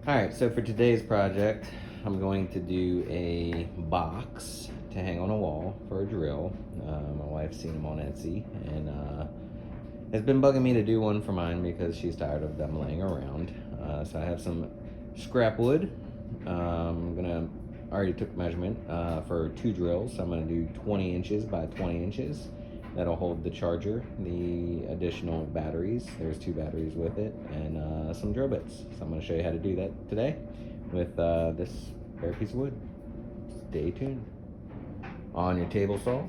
Alright, so for today's project, I'm going to do a box to hang on a wall for a drill. My wife's seen them on Etsy and has been bugging me to do one for mine because she's tired of them laying around. So I have some scrap wood. Already took measurement for 2 drills. So I'm gonna do 20 inches by 20 inches. That'll hold the charger, the additional batteries. There's 2 batteries with it, and some drill bits. So I'm gonna show you how to do that today with this bare piece of wood. Stay tuned. On your table saw,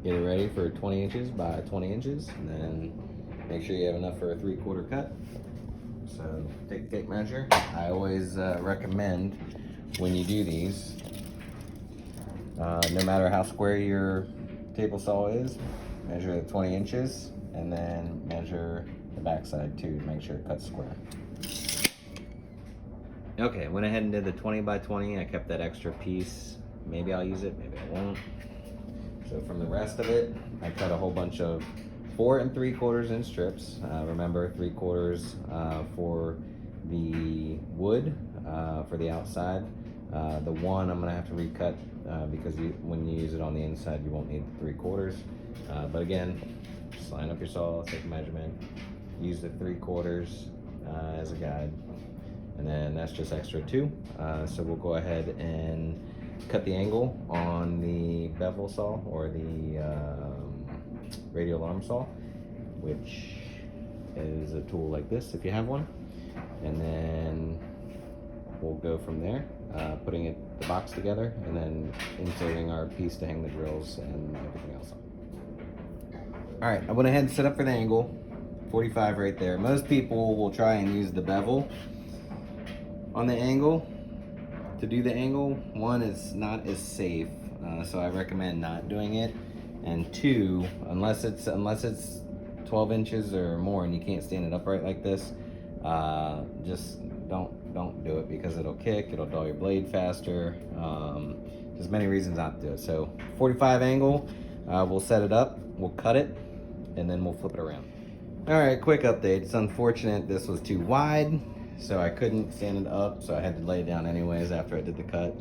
get it ready for 20 inches by 20 inches, and then make sure you have enough for a 3/4 cut. So take a tape measure. I always recommend when you do these, no matter how square your table saw is, measure the 20 inches and then measure the backside too to make sure it cuts square. Okay, went ahead and did the 20 by 20. I kept that extra piece. Maybe I'll use it, maybe I won't. So from the rest of it, I cut a whole bunch of 4 3/4 inch strips. Remember, 3/4 for the wood, for the outside. The one I'm gonna have to recut because when you use it on the inside, you won't need the 3/4. But again, just line up your saw, take a measurement, use the 3/4 as a guide, and then that's just extra 2. So we'll go ahead and cut the angle on the bevel saw or the radial arm saw, which is a tool like this if you have one, and then we'll go from there, putting the box together and then inserting our piece to hang the drills and everything else on. All right, I went ahead and set up for the angle, 45 right there. Most people will try and use the bevel on the angle to do the angle. One, it's not as safe, so I recommend not doing it. And 2, unless it's 12 inches or more and you can't stand it upright like this, just don't do it because it'll kick, it'll dull your blade faster. There's many reasons not to do it. So 45 angle, we'll set it up, we'll cut it, and then we'll flip it around. All right, quick update. It's unfortunate this was too wide, so I couldn't stand it up, so I had to lay it down anyways after I did the cut.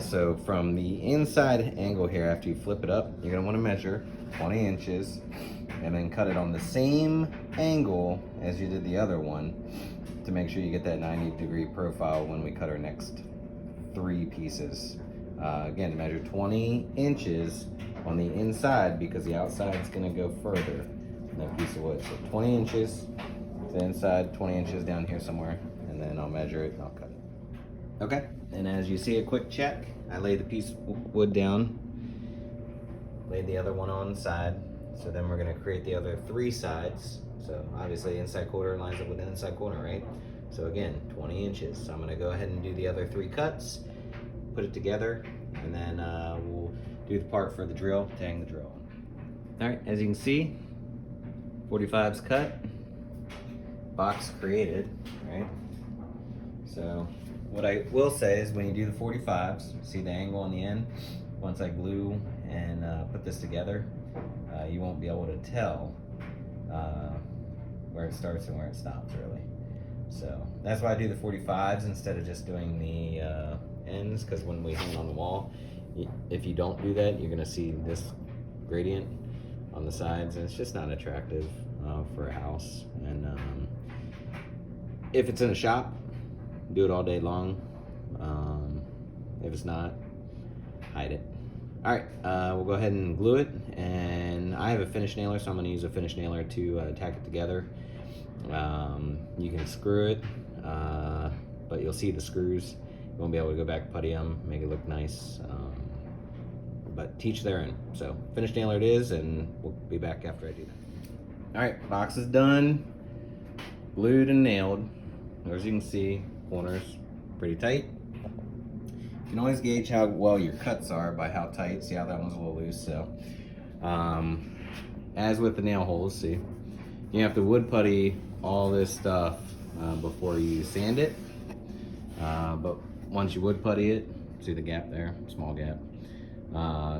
So from the inside angle here, after you flip it up, you're gonna wanna measure 20 inches and then cut it on the same angle as you did the other one to make sure you get that 90-degree profile when we cut our next 3 pieces. Again, measure 20 inches on the inside because the outside is gonna go further than that piece of wood. So 20 inches to the inside, 20 inches down here somewhere, and then I'll measure it and I'll cut it. Okay, and as you see, a quick check, I laid the piece of wood down, laid the other one on the side, so then we're gonna create the other 3 sides. So obviously inside quarter lines up with the inside corner, right? So again, 20 inches. So I'm gonna go ahead and do the other 3 cuts, put it together, and then we'll do the part for the drill to hang the drill on. All right, as you can see, 45's cut, box created, right? So what I will say is when you do the 45s, see the angle on the end? Once I glue and put this together, you won't be able to tell where it starts and where it stops, really. So that's why I do the 45s instead of just doing the ends, because when we hang on the wall, if you don't do that, you're gonna see this gradient on the sides, and it's just not attractive for a house. And if it's in a shop, do it all day long. If it's not, hide it. All right, we'll go ahead and glue it, and I have a finish nailer, so I'm gonna use a finish nailer to tack it together. You can screw it, but you'll see the screws. You won't be able to go back putty them, make it look nice, but teach their own. So finish nailer it is, and we'll be back after I do that. All right, box is done, glued and nailed. As you can see, corners pretty tight. You can always gauge how well your cuts are by how tight. See how that one's a little loose. So as with the nail holes, see, you have to wood putty all this stuff before you sand it, but once you wood putty it, see the gap there, small gap,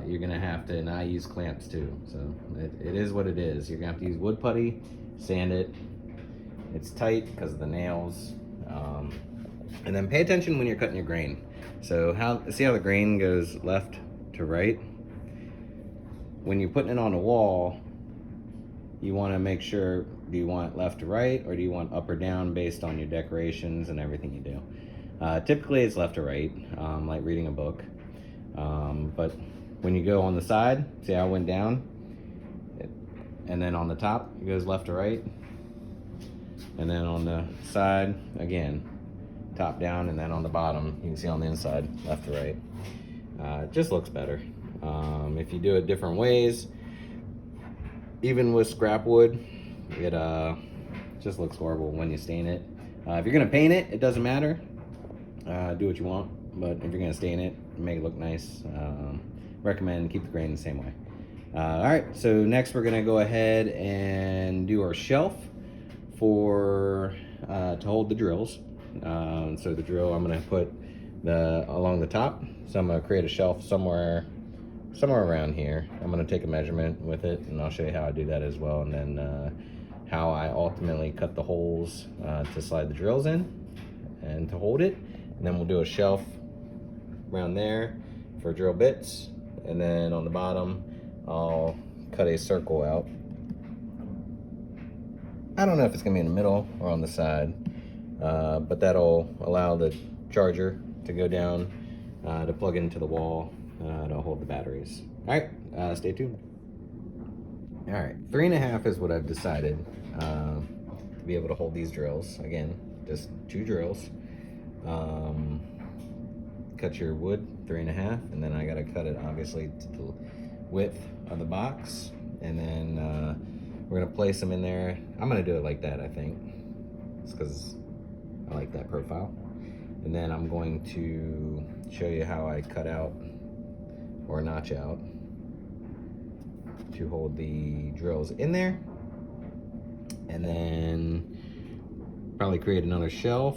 you're gonna have to, and I use clamps too, so it is what it is. You're gonna have to use wood putty, sand it. It's tight because of the nails, And then pay attention when you're cutting your grain. So see how the grain goes left to right? When you're putting it on a wall, you want to make sure, do you want left to right, or do you want up or down based on your decorations and everything you do? Typically it's left to right, like reading a book. But when you go on the side, see how it went down? And then on the top, it goes left to right. And then on the side, again, top down, and then on the bottom, you can see on the inside, left to right. It just looks better. If you do it different ways, even with scrap wood, it just looks horrible when you stain it. If you're gonna paint it, it doesn't matter. Do what you want, but if you're gonna stain it, make it look nice. Recommend keep the grain the same way. All right, so next we're gonna go ahead and do our shelf for to hold the drills. So the drill I'm gonna put along the top. So I'm gonna create a shelf somewhere around here. I'm gonna take a measurement with it, and I'll show you how I do that as well, and then how I ultimately cut the holes to slide the drills in and to hold it. And then we'll do a shelf around there for drill bits, and then on the bottom I'll cut a circle out. I don't know if it's gonna be in the middle or on the side, but that'll allow the charger to go down to plug into the wall to hold the batteries. All right, stay tuned. All right, 3.5 is what I've decided to be able to hold these drills. Again, just 2 drills. Cut your wood 3.5, and then I gotta cut it obviously to the width of the box, and then we're gonna place them in there. I'm gonna do it like that, I think. It's because I like that profile. And then I'm going to show you how I cut out or notch out to hold the drills in there. And then probably create another shelf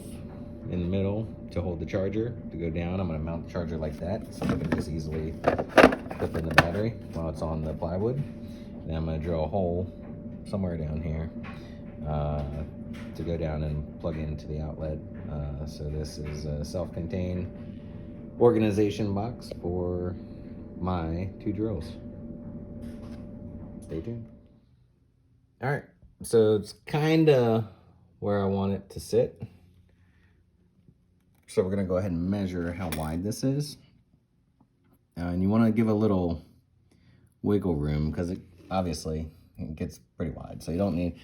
in the middle to hold the charger to go down. I'm gonna mount the charger like that so I can just easily clip in the battery while it's on the plywood. And I'm gonna drill a hole somewhere down here to go down and plug into the outlet. So this is a self-contained organization box for my 2 drills. Stay tuned. All right, so it's kind of where I want it to sit. So we're gonna go ahead and measure how wide this is. And you wanna give a little wiggle room because obviously it gets pretty wide. So you don't need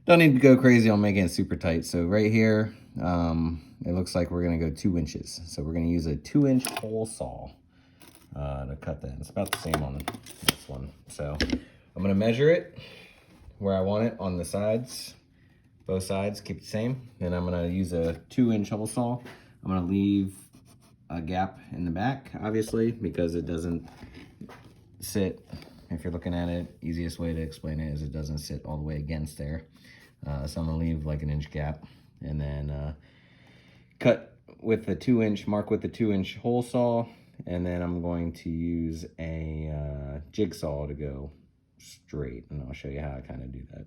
to go crazy on making it super tight. So right here, it looks like we're gonna go 2 inches. So we're gonna use a 2-inch hole saw to cut that. It's about the same on this one. So I'm gonna measure it where I want it on the sides. Both sides, keep it the same. Then I'm gonna use a 2-inch hole saw. I'm gonna leave a gap in the back, obviously, because it doesn't sit, if you're looking at it, easiest way to explain it is it doesn't sit all the way against there. So I'm gonna leave like an inch gap, and then cut with the 2-inch, mark with the 2-inch hole saw, and then I'm going to use a jigsaw to go straight, and I'll show you how I kind of do that.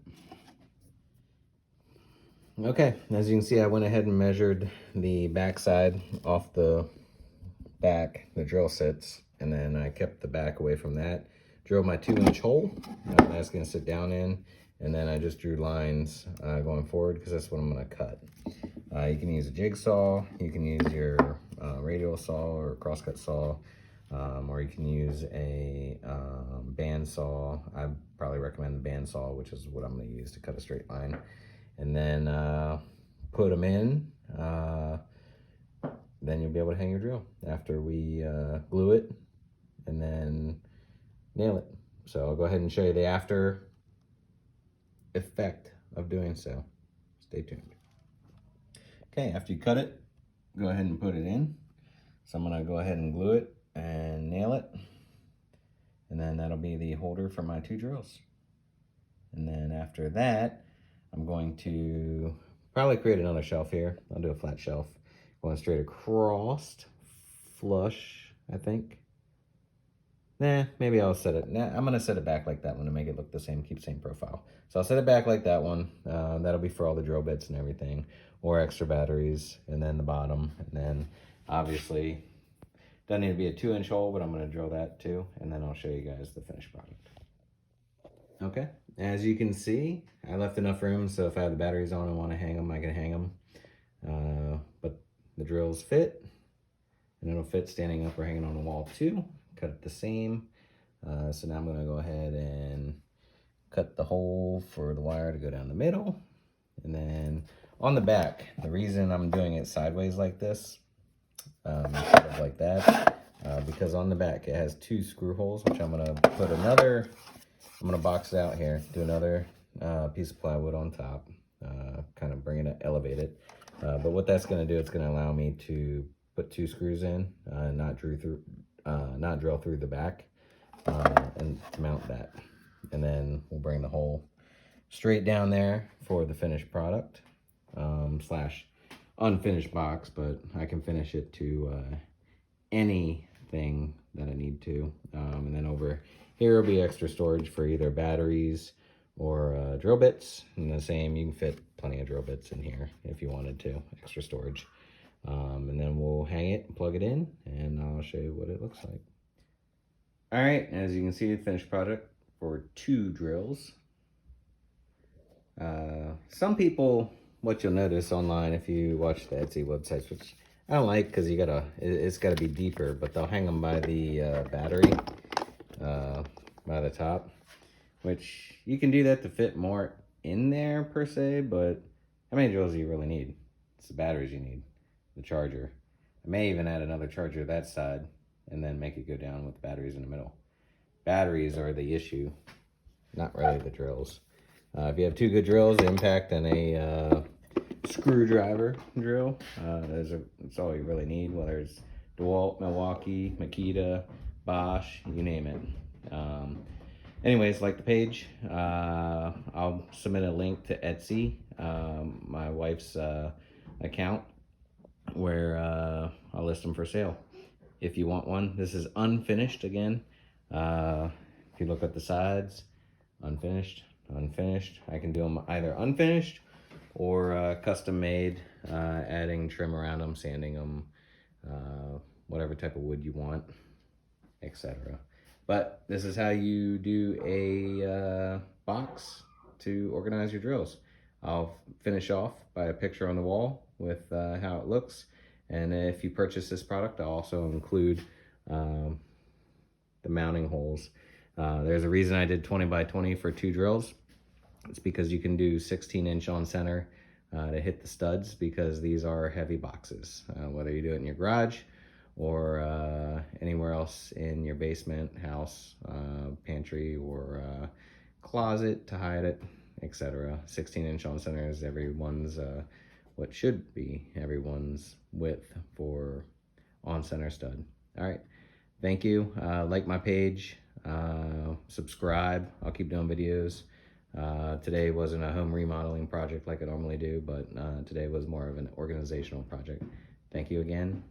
Okay, as you can see, I went ahead and measured the back side off the back the drill sits, and then I kept the back away from that. Drilled my 2-inch hole that's going to sit down in, and then I just drew lines going forward because that's what I'm going to cut. You can use a jigsaw, you can use your radial saw or crosscut saw, or you can use a band saw. I probably recommend the band saw, which is what I'm going to use to cut a straight line. And then put them in, then you'll be able to hang your drill after we glue it and then nail it. So I'll go ahead and show you the after effect of doing so. Stay tuned. Okay, after you cut it, go ahead and put it in. So I'm gonna go ahead and glue it and nail it. And then that'll be the holder for my 2 drills. And then after that, I'm going to probably create another shelf here. I'll do a flat shelf. Going straight across, flush, I think. maybe I'll set it. I'm gonna set it back like that one to make it look the same, keep the same profile. So I'll set it back like that one. That'll be for all the drill bits and everything, or extra batteries, and then the bottom, and then obviously doesn't need to be a 2-inch hole, but I'm gonna drill that too, and then I'll show you guys the finished product. Okay, as you can see, I left enough room so if I have the batteries on and want to hang them, I can hang them. But the drills fit, and it'll fit standing up or hanging on the wall too. Cut it the same. So now I'm going to go ahead and cut the hole for the wire to go down the middle. And then on the back, the reason I'm doing it sideways like this, instead of like that, because on the back it has 2 screw holes, which I'm going to put another, I'm going to box it out here, do another piece of plywood on top, kind of bring it, elevate it. But what that's going to do, it's going to allow me to put 2 screws in, not drill through the back, and mount that. And then we'll bring the hole straight down there for the finished product, slash unfinished box, but I can finish it to anything that I need to. And then over here will be extra storage for either batteries or drill bits. And the same, you can fit plenty of drill bits in here if you wanted to, extra storage. And then we'll hang it, plug it in, and I'll show you what it looks like. All right, as you can see, the finished product for 2 drills. Some people, what you'll notice online if you watch the Etsy websites, which I don't like because it's gotta be deeper, but they'll hang them by the battery, by the top, which you can do that to fit more in there per se, but how many drills do you really need? It's the batteries you need, the charger. I may even add another charger to that side and then make it go down with the batteries in the middle. Batteries are the issue, not really the drills. If you have 2 good drills, the impact and a screwdriver drill, it's all you really need, whether it's DeWalt, Milwaukee, Makita, Bosch, you name it. Anyways, like the page, I'll submit a link to Etsy, my wife's account, where I'll list them for sale if you want one. This is unfinished again. If you look at the sides, unfinished. I can do them either unfinished or custom made, adding trim around them, sanding them, whatever type of wood you want, etc. But this is how you do a box to organize your drills. I'll finish off by a picture on the wall with how it looks. And if you purchase this product, I'll also include the mounting holes. There's a reason I did 20 by 20 for 2 drills. It's because you can do 16-inch on center to hit the studs, because these are heavy boxes. Whether you do it in your garage or anywhere else in your basement, house, pantry, or closet to hide it, etc. 16-inch on center is everyone's, what should be everyone's width for on center stud. All right, thank you. Like my page, subscribe. I'll keep doing videos. Today wasn't a home remodeling project like I normally do, but today was more of an organizational project. Thank you again.